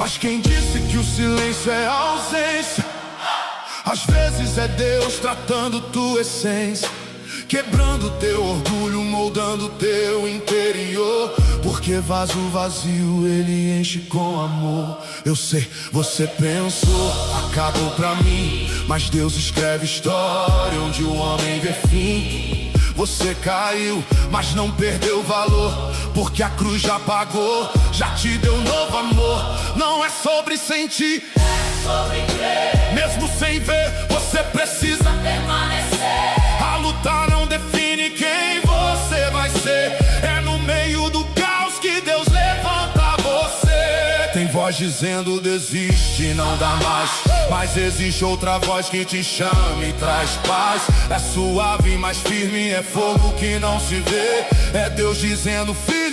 Mas quem disse que o silêncio é ausência? Às vezes é Deus tratando tua essência, quebrando teu orgulho, moldando teu interior. Porque vaso vazio ele enche com amor. Eu sei, você pensou, acabou pra mim, mas Deus escreve história onde o homem vê fim. Você caiu, mas não perdeu valor, porque a cruz já pagou, já te deu novo amor. Não é sobre sentir, é sobre crer. mesmo sem ver, você precisa permanecer. A luta não define quem você vai ser. É no meio do caos que Deus levanta você. Tem voz dizendo desiste, não dá mais, mas existe outra voz que te chama e traz paz. É suave, mas firme, é fogo que não se vê. É Deus dizendo, filho,